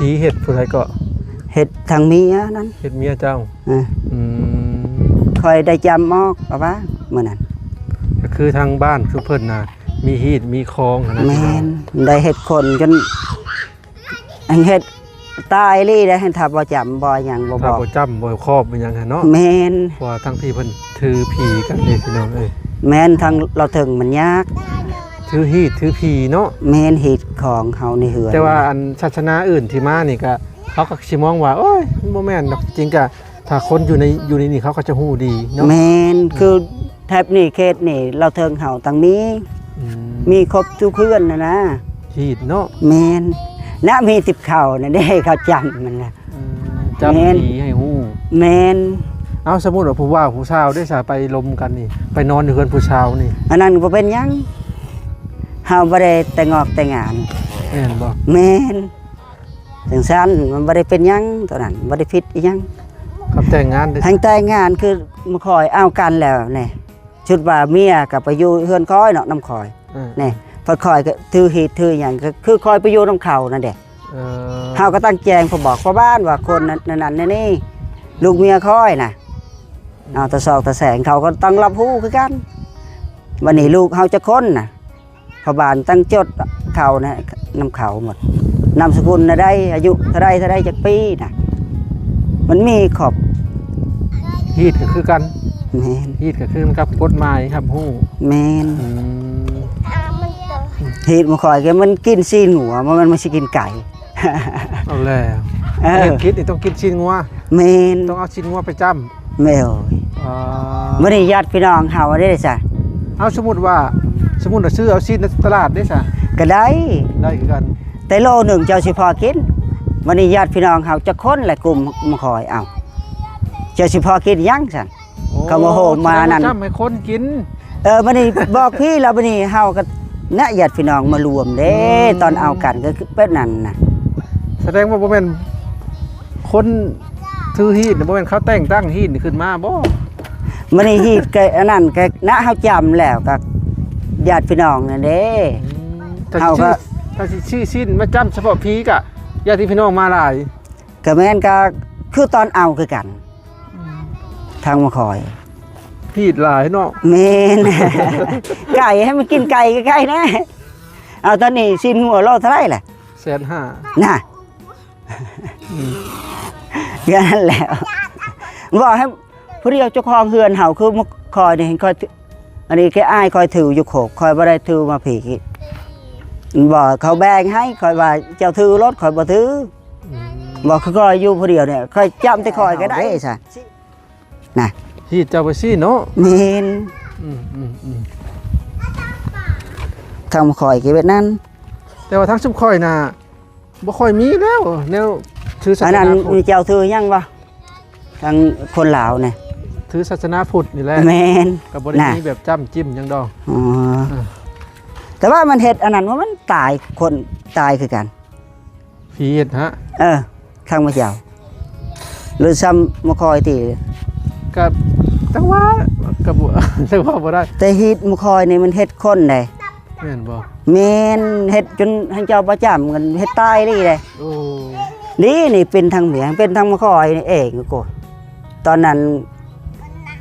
ผีเห็ดผู้ใดก็เห็ดทางเมียนั้นเห็ดเมียเจ้าคอยได้จำออกป่ะวะเมื่อนั้นก็คือทางบ้านคือเพิ่นน่ะมีหีดมีคลองนะแม่นได้เห็ดคนจนเห็ดตายลี่ได้ให้ทับบ่จำบ่อย่างบ่บอกบ่จำบ่ครอบเป็นยังไงเนาะแม่นว่าทั้งพี่เพิ่นถือผีกันเลยพี่น้องเอ้ยแม่นทางเราถึงมันยากถือหีดถือผีเนาะแม่นหีดของเฮาในเหือนแต่ว่าอันศาสนาอื่นที่มานี่ก็เขาก็สิมองว่าโอ้ยบ่แม่นดอกจริงก็ถ้าคนอยู่ในนี่เขาก็จะฮู้ดีเนาะแม่นคือแทบนี่เขตนี่เราถึงเฮาตั้งมีครบทุกเพื่อนนะหีดเนาะแม่นนะมี10เข่านะได้เขาจำมันนะจำผีให้ฮู้แม่นเอาสมมุติว่าผู้ว่าผู้ชาวได้สาไปลมกันนี่ไปนอนอยู่เฮือนผู้ชาวนี่อันนั้นบ่เป็นหยังเฮาบ่ได้แต่งอกแต่งานแม่นบ่แม่นจังซั่นมันบ่ได้เป็นหยังตอนนั้นบ่ได้ผิดอีหยังครับแต่งงานทางแต่งงานคือมาคอยเอากันแล้วนี่ชุดว่าเมียกับไปอยู่เฮือนคอยเนาะน้ำคอยนี่พอคอยก็ถือหีดถือหยังก็คือคอยไปอยู่น้ำเขานั่นแหละเฮาก็ตั้งแจงพอบอกพ่อบ้านว่าคนนั้นนี่ลูกเมียคอยน่ะเอาตะซอกตะแสงเขาก็ตั้งรับรู้คือกันวันนี้ลูกเฮาจะค้นน่ะพอบ้านตั้งจดเขานะน้ำเขาหมดนามสกุลน่ะได้อายุเท่าไรจักปีน่ะมันมีขอบฮีดก็คือกันแมนฮีดก็คือกับกฎหมายครับฮู้แมนฮีดมาคอยแกมันกินซีนหัวมันไม่ใช่กินไก่เอาแล้วคิดนี่ต้องกินซีนงัวแมนต้องเอาซีนงัวไปจำไม่เอาไม่ได้ญาติพี่น้องเฮาได้เลยจ้ะเอาสมมุติว่าซื้อเอาซีนในตลาดได้จ้ะก็ได้คือกันแต่โลหนึ่งเจ้าสิพอกินวันนี้ญาติพี่น้องเขาจะค้นแหละกลุ่มมาคอยเอาเจ้าสิพอกินยังสั่นเขาโมโหมานั่นจำให้คนกินวันนี้บอกพี่เราวันนี้เฮาก็ณญาติพี่น้องมารวมเด้ตอนเอากันก็คือเป็นนั่นนะแสดงว่าบ่แม่นคนถือฮีดบ่แม่นเขาแต่งตั้งฮีดขึ้นมาบ่วันนี้ฮีดก็อันนั้นก็ณเฮาจำแล้วก็ญาติพี่น้องนั่นเด้เฮาก็ถ้าชื่อสิ้นมาจำเฉพาะผีกะญาติพี่น้องมาหลายก็แม่นก็คือตอนเอาคือกันทางมาคอยผีหลายเนาะแม่นไก่ให้มันกินไก่ใกล้ๆนะเอาตอนนี้สิ้นหัวโลเท่าไหร่ล่ะ150,000น่ะอย่างนั้นแหละบอกให้ผู้เดียวเจ้าของเฮือนเฮาคือมาคอยนี่เห็นคอยอันนี้แค่อ้ายคอยถืออยู่โขกคอยบ่ได้ถือมาผีบอกเขาแบ่งให้คอยว่าเจ้าถือรถคอยบ่ถือบอกเขาคอยอยู่ผู้เดียวเนี่ยคอยจำแต่คอยก็ได้ใช่น่ะฮีดเจ้าไปซี่เนาะเมนทางคอยกี่เบ็ดนั้นแต่ว่าทั้งชุมคอยน่ะบ่ค่อยมีแล้วแนวถือศาสนาพุทธอันนั้นมีเจ้าถือยังบ่ทางคนลาวเนี่ยถือศาสนาพุทธนี่แหละแมนกับบริเวณแบบจ้ำจิ้มยังดอกแต่ว่ามันเห็ดอันนั้นว่ามันตายคนตายคือกันผีเห็ดฮะทางมาเจ้าหรือซ้ำมาคอยตีกับจังหวะกับจังหวะบ่ได้แต่เห็ดมาคอยนี่มันเห็ดคนเลยแม่นบ่แม่นเห็ดจนให้เจ้าประจำกันเห็ดตายนี่เลยนี่เป็นทางเหมียงเป็นทางมาคอยนี่เองกูตอนนั้น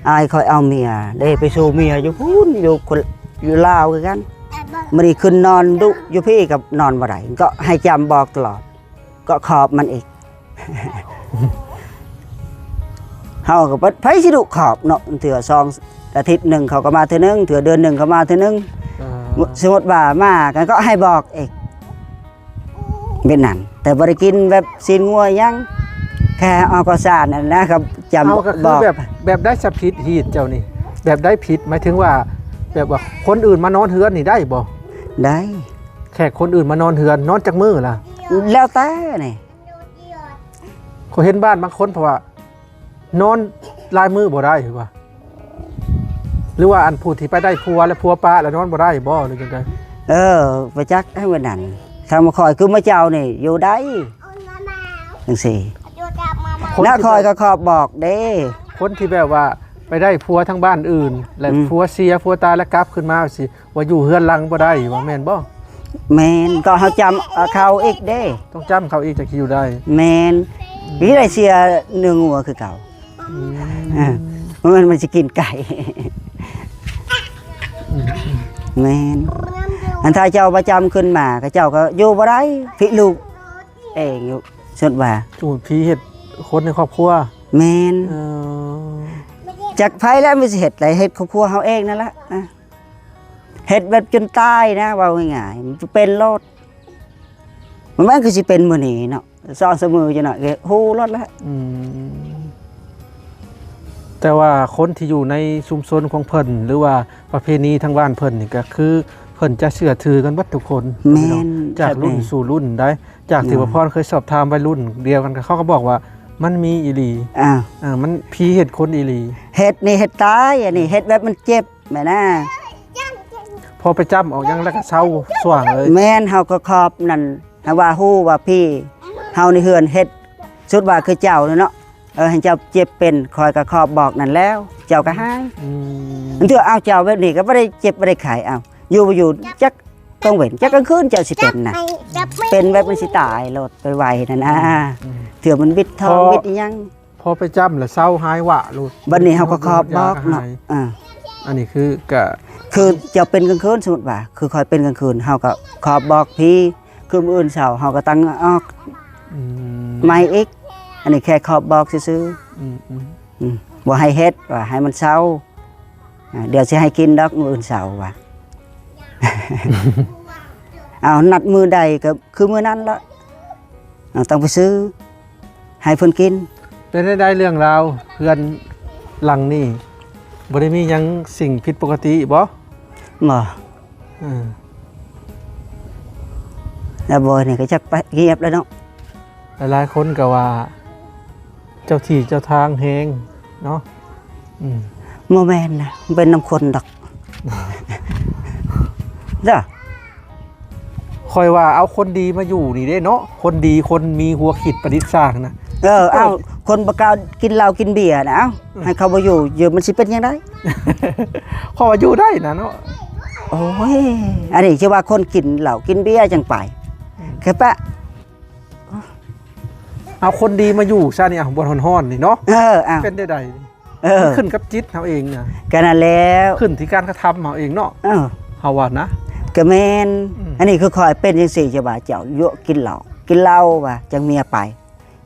อายคอยเอาเมียได้ไปสู่เมียอยู่พูนอยู่ลาวกันมันนี่ขึ้นนอนดุอยู่พี่กับนอนบ่ได้ก็ให้จำบอกตลอดก็ขอบมันอีกเฮาก็ไผสิดุขอบเนาะเถื่อ2 อาทิตย์หนึ่งเขาก็มาเถื่อนึงเถื่อเดือนหนึ่งเขามาเถื่อนึงสมมติว่ามากันก็ให้บอกอีกเป็นนั่นแต่บริกินแบบซีนงัวยังแค่เอากระสานนั่นนะครับจำบอกแบบได้สับผิดฮีดเจ้านี่แบบได้ผิดหมายถึงว่าแบบว่าคนอื่นมานอนเฮือนนี่ได้บ่ได้แขกคนอื่นมานอนเฮือนนอนจากมือล่ะแล้วแต่นี่เขาเห็นบ้านบางคนเพราะว่านอนลายมือบ่ได้หรือว่าอันผู้ที่ไปได้ผัวและผัวป้าแล้วนอนบ่ได้บ่หรือยังไงไปจักให้วันนั้นทางมาคอยคือมาเจ้านี่อยู่ได้จังซี่น้าคอยก็ขอบบอกเด้คนที่แบบว่าไปได้ผัวทั้งบ้านอื่นและผัวเสียผัวตายแล้วกลับขึ้นมาสิว่าอยู่เฮือนลังบ่ได้ว่าแม่นบ่ แมนก็เขาจำเอาเขาอีกเด้ ต้องจำเขาอีกจะคิวได้ แมนวิไลเซียเนื้องัวคือเก่า อืม มันจะกินไก่แมนอันถ้าเจ้าประจำขึ้นมาก็เจ้าก็อยู่บ่ได้พี่ลูกเองอยู่สุดว่า จูนพี่เห็ดคนในครอบครัว แมน เออ จากไผแล้วมันสิเฮ็ดอะไรเฮ็ดครอบครัวเฮาเองนั่นละเฮ็ดแบบจนตายนะว่าง่ายๆมันเป็นโลดมันคือสิเป็นมื้อนี้เนาะซ้อเสมอจังหน่อยก็ฮู้รถแล้ว อืมแต่ว่าคนที่อยู่ในชุมชนของเพิ่นหรือว่าประเพณีทางบ้านเพิ่นนี่ก็คือเพิ่นจะเชื่อถือกันวัดทุกคน แม่น จากรุ่นสู่รุ่นได้ จากที่ว่าพ่อเคยสอบถามวัยรุ่นเดียวกันเขาก็บอกว่ามันมีอีหลี อ้าว มันผีเห็ดคนอีหลี เฮ็ดนี่เฮ็ดตายอันนี้เฮ็ดแบบมันเจ็บแม่นะ พอไปจำออกยังแล้วก็เศร้าสว่างเลย แม่นเฮาก็ขอบนั่นว่าฮู้ว่าพี่เฮานี่เฮือนเฮ็ดสุดว่าคือเจ้าเนาะให้เจ้าเจ็บเป็นคอยก็ขอบบอกนั่นแล้ว เจ้าก็หาย อืม อันที่เอาเจ้าแบบนี้ก็บ่ได้เจ็บบ่ได้ไข้เอาอยู่บ่อยู่จักต้องเว้นจักกลางคืนเจ้าสิเป็นน่ะเป็นแบบมันสิตายโลดไปไวนั่นนะเถื่อมันวิดทองวิดอีหยัง พอไปจำแล้วเศร้าหายหวะลูก บัดนี้เฮาก็ขอบบอกเนาะ อันนี้คือกะ คือเจ้าเป็นกลางคืนสมมุติว่าคือคอยเป็นกลางคืนเฮาก็ขอบบอกพี่คือมื้ออื่นเช้าเฮาก็ตั้งออก อืม ไม่อีกอันนี้แค่ขอบบอกซื่อ อืมอืม ๆบ่ให้เฮ็ดว่าให้มันเศร้าเดี๋ยวสิให้กินดอกมื้ออื่นเช้าว่า เอานัดมือใดก็คือมื้อนั้นละต้องไปซื้อให้เพิ่นกิน เป็นได้เรื่องราวเพื่อนหลังนี่บ่ได้มีหยังสิ่งผิดปกติบ่ บ่ อืม แล้วบ่นี่ก็จักไปเงียบแล้วเนาะ หลายๆคนก็ว่า เจ้าที่เจ้าทางแฮงเนาะอืม บ่แม่นนะมันเป็นน้ำคนดอก จ้ะ คอยว่าเอาคนดีมาอยู่นี่เด้เนาะคนดีคนมีหัวคิดประดิษฐ์สร้างนะ เอาคนบ่กล้ากินเหล้ากินเบียร์นะให้เขาบ่อยู่เดี๋ยวมันสิเป็นจังได๋ ขออยู่ได้นะเนาะ โอ้ยอันนี้ชื่อว่าคนกินเหล้ากินเบียร์จังไปแค่ปะ เอาคนดีมาอยู่ซะนี่อ่ะบนฮ้อนๆนี่เนาะ เอา เป็นได้ใด มัน ขึ้นกับจิตเขาเองนะ กันนั่นแล้ว ขึ้นที่การกระทำเขาเองเนาะเฮาว่านะ ก็แม่น อืม อันนี้คือคอยเป็นจังซี่จะว่าเจ้ายั่วกินเหล้าว่าจังเมียไป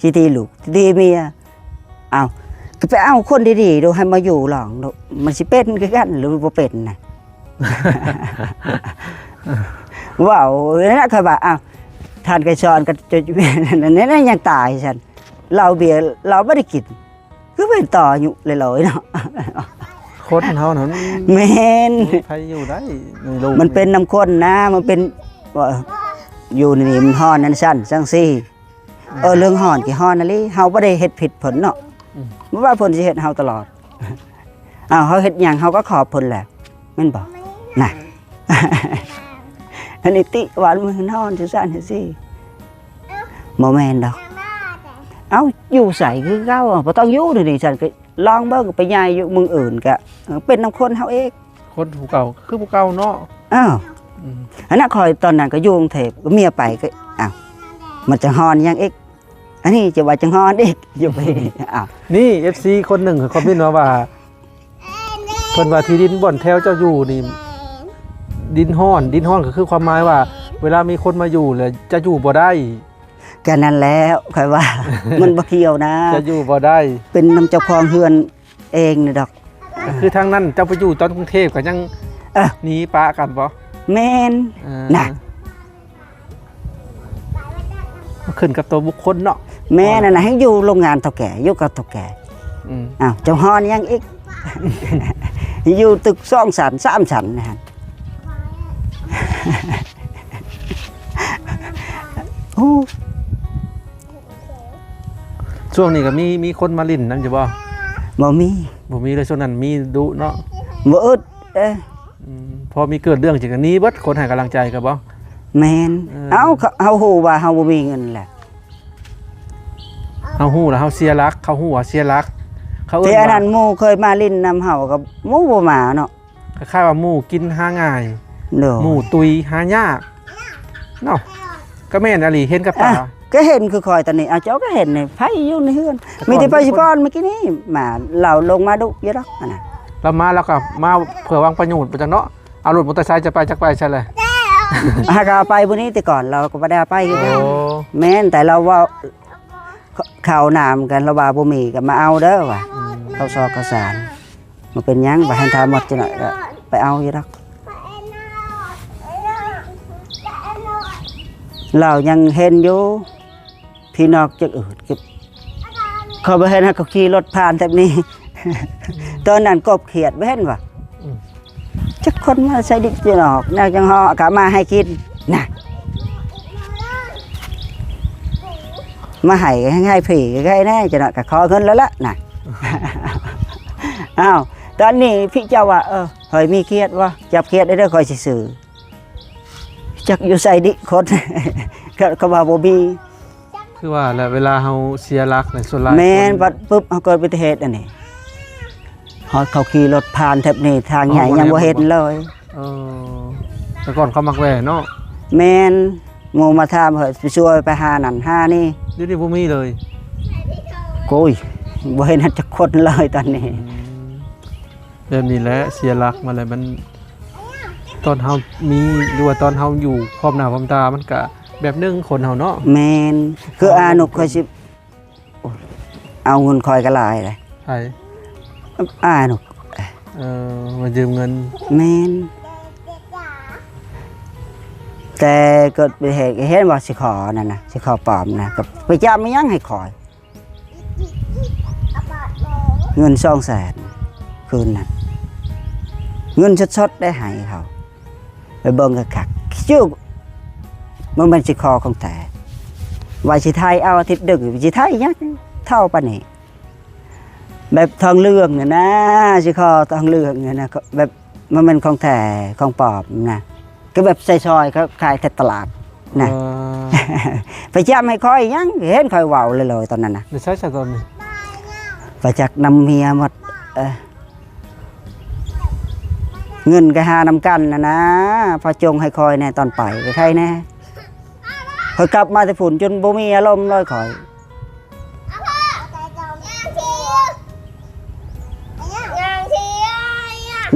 สิตีลูกสิตีเมียเอาก็ไปเอาคนดีๆดูให้มาอยู่หรองดูมันสิเป็นคือกันหรือบ่เป็นน่ะ ว้าวนั่นคือว่าอ้าวทานกระชอนก็จะนั่นยังตายฉันเราเบียร์เราไม่ได้กินก็เป็นต่ออยู่เลยเนาะ คนเฮานั้น แม่น ใครอยู่ได้ในโลก มันเป็นน้ำข้นนะมันเป็นว่าอยู่นี่มันฮ้อนนั่นสั่นจังซี่เรื่องฮ้อนกี่ฮ้อนนั่นลิเฮาบ่ได้เฮ็ดผิดผลเนาะบ่ว่าผลสิเฮ็ดเฮาตลอดอ้าวเฮาเฮ็ดหยังเฮาก็ขอบผลแหละแม่นบ่น่ะ อันนี้ติหวานมันฮ้อนจังซั่นจังซี่บ่แม่นดอกเอ้าอยู่ใส่คือเก่าบ่ต้องอยู่นี่ฉันก็ลองเบิ่งไปย้ายอยู่เมืองอื่นก็เป็นน้ำคนเฮาเอง คนผู้เก่าคือผู้เก่าเนาะ อ้าว อืม อันนั้นคอยตอนนั้นก็อยู่กรุงเทพเมียไปก็อ้าวมันจะฮอนยังอีกอันนี้จะว่าจะฮอนอีกอยู่ไปอ้าว นี่ FC คนหนึ่งเขาคอมเมนต์มาว่าเพิ่นว่าที่ดินบ่อนแถวเจ้าอยู่นี่ดินห้อนก็คือความหมายว่า เวลามีคนมาอยู่แล้วจะอยู่บ่ได้ แค่นั้นแล้วคอยว่า มันบ่เกี่ยวนะ จะอยู่บ่ได้ เป็นน้ำเจ้าของเฮือนเองนี่ดอก ก็คือทางนั้นเจ้าไปอยู่ตอนกรุงเทพก็ยัง เอ้อ หนีปะกันบ่ แม่น น่ะ มันขึ้นกับตัวบุคคลเนาะ แม่นั่นน่ะให้อยู่โรงงานเฒ่าแก่อยู่กับเฒ่าแก่ อืม อ้าวเจ้าฮอนยังอีก อยู่ตึก2ชั้น3ชั้นนะฮะ โอ้ ช่วงนี้ก็มีคนมาลิ้นนั่นจะบ่ บ่มี บ่มีเลยช่วงนั้นมีดุเนาะ บ่อึด พอมีเกิดเรื่องจังกันนี้เบิดคนให้กำลังใจก็บ่ แม่น เออ เฮาฮู้ว่าเฮาบ่มีเงินแหละ เฮาฮู้แล้วเฮาเสียรักเขาฮู้ว่าเสียรัก เขาเอิ้ ที่ น อัน ว่า นั้นหมู่เคยมาลิ้นนำเฮากับหมู่บ่มาเนาะ คล้ายๆว่าหมู่กินหาง่าย เด้อ หมู่ตุยหายาก เนาะก็แม่นอลีเห็นกับตา ก็เห็นคือคอยตอนนี้เจ้าก็เห็นนี่ไผอยู่ในเฮือนมีแต่ไปสิป้อนเมื่อกี้นี้มาเราลงมาดุเยอะดอกน่ะ เรามาแล้วก็มาเผื่อวางประโยชน์ไปจังเนาะเอารถมอเตอร์ไซค์จะไปจักไปใช่เลย หากเอาไปบุนี้แต่ก่อนเราก็บ่ได้เอาไปคือกัน โอ้ แม่นแต่เราว่าข้าวน้ำกันเราว่าบ่มีก็มาเอาเด้อว่ะข้าวซอกข้าวสารมาเป็นหยังบ่ให้ทานหมดจังหน่อยก็ไปเอาอยู่ดอกเรายังเห็นอยู่พี่นอกจักเขาบ่เห็นให้เขาขี่รถผ่านแบบนี้ ตอนนั้นกบเขียดบ่เห็นว่ะจักคนมาใส่ดิบจะออกแนวจังฮอกะมาให้กินน่ะมาให้ผีให้แน่จะน่ะก็ขอเงินแล้วล่ะน่ะ อ้าวตอนนี้พี่เจ้าว่าเฮ้ยมีเครียดวะจับเครียดได้เด้อคอยสิซื้อจักอยู่ใส่ดิคน ก็ว่าบ่มี คือว่าแหละเวลาเฮาเสียหลักในส่วนหลาย แม่นบัดปึ๊บเฮาเกิดอุบัติเหตุอันนี้ฮอดเขาขี่รถผ่านแถบนี้ทางใหญ่ยังบ่เห็นเลย เออแต่ก่อนเขามักแหว่เนาะ แม่นหมู่มาถามเฮ้ยไปช่วยไปหานั่นหานี่ เดี๋ยวนี้บ่มีเลย โอ้ยบ่เห็นจักคนเลยตอนนี้ แบบนี้แหละเสียหลักมาเลยมันตอนเฮามีหรือว่าตอนเฮาอยู่พร้อมหน้าพร้อมตามันก็แบบนึงคนเฮาเนาะ แม่นคืออานุกคอยสิโอ้ยเอาเงินคอยก็หลายเลย ใช่ อานุก มายืมเงิน แม่นแต่เกิดอุบัติเหตุเห็นว่าสิขอนั่นน่ะสิขอปลอมนะก็ไปจับมันยังให้คอย เงิน200,000คืนนั้นเงินสดๆได้ให้เขาไปเบิ่งกะคักชื่อมันเป็นสิคอของแต่ว่าสิไทยเอาอาทิตย์ดึกสิไทยยังเท่าปานนี้แบบทองเหลืองเนี่ยนะสิคอทองเหลืองเนี่ยนะแบบมันเป็นของแท้ของปลอมนะก็แบบใส่ซอยเขาขายแถวตลาดนะ ไปจับให้คอยยังเห็นคอยเว้าเลยตอนนั้นน่ะ ไม่ใช่ตอนนี้ ไปจากนำเมียหมดเงินก็หานำกันนะพอจงให้คอยแน่ตอนไปก็ใครแน่คอยกลับมาแต่ฝุ่นจนบ่มีอารมณ์เลยคอย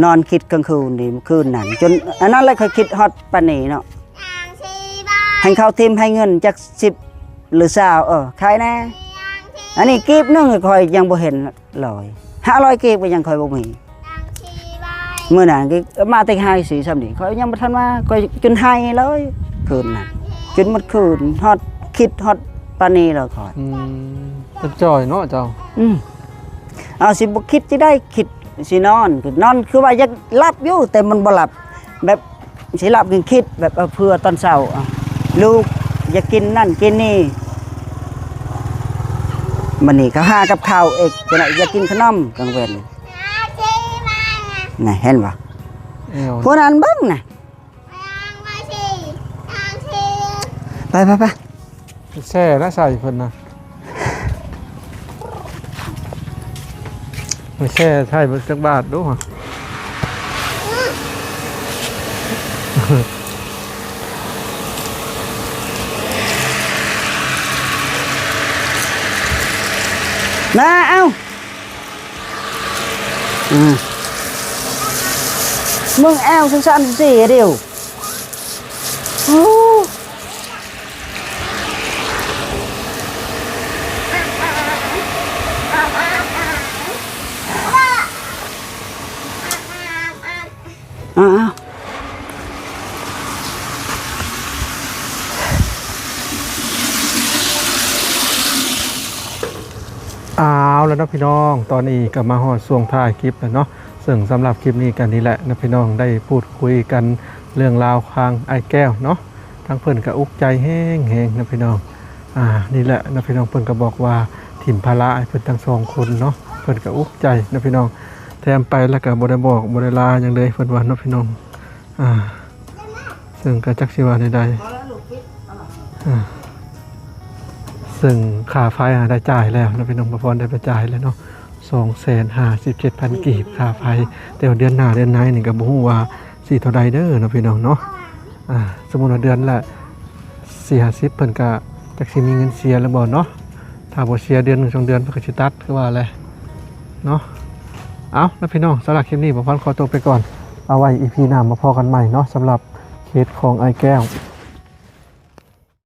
นอนคิดกลางคืนดิคืนนั้นจนอันนั้นเลยคอยคิดฮอตปานนี้เนาะให้เขาทิมให้เงินจาก10หรือ20ใครแน่อันนี้กีบนึงคอยยังบ่เห็นเลย500กีบก็ยังคอยบ่มีเมื่อนั้นก็มาแต่ให้สีซ้ำนี่คอยยังบ่ทันมาคอยจนให้เลยคืนนั้นจนหมดคืนฮอดคิดฮอดปานนี้แล้วคอยจะจ่อยเนาะเจ้าเอาสิบ่คิดสิได้คิดสินอนคือว่าอยากหลับอยู่แต่มันบ่หลับแบบสิหลับก็คิดแบบเพื่อตอนเช้าลูกอยากกินนั่นกินนี่มันนี่เขาหากับข้าวเอกจะไหนอยากกินขนมกลางเวรนี่เห็นปะพวกนั้นเบิ้งน่ะไปแช่แล้วใส่เพิ่นนะไม่แช่ใช่เบิ่งจักบาทดูฮะมาเอามึงแอวสั้นๆสิเดียวโอ้เอาแล้วนะพี่น้องตอนนี้ก็มาฮอดช่วงท้ายคลิปแล้วเนาะซึ่งสำหรับคลิปนี้กันนี่แหละนะพี่น้องได้พูดคุยกันเรื่องราวทางไอ้แก้วเนาะทั้งเพิ่นก็อุกใจแห้งนะพี่น้องนี่แหละนะพี่น้องเพิ่นก็บอกว่าถิ่มภาระให้เพิ่นทั้ง2คนเนาะเพิ่นก็อุกใจนะพี่น้องแถมไปแล้วก็บ่ได้บอกบ่ได้ลาหยังเลยเพิ่นว่าเนาะพี่น้องซึ่งก็จักสิว่าใดซึ่งค่าไฟได้จ่ายแล้วนะพี่น้องประพรได้ไปจ่ายแล้วเนาะ257,000 กีบค่าไฟแต่เดือนหน้าเดือนไหนนี่ก็บ่ฮู้ว่าสิเท่าใดเด้อนะพี่น้องเนาะสมมุติว่าเดือนละ 40-50เพิ่นก็จักสิมีเงินเสียแล้วบ่เนาะถ้าบ่เสียเดือน1 2เดือนเพิ่นก็สิตัดคือว่าแหละเนาะเอาแล้วพี่น้องสำหรับคลิปนี้บ่พรขอตัวไปก่อนเอาไว้ EP หน้ามาพอกันใหม่เนาะสำหรับเคสของไอ้แก้ว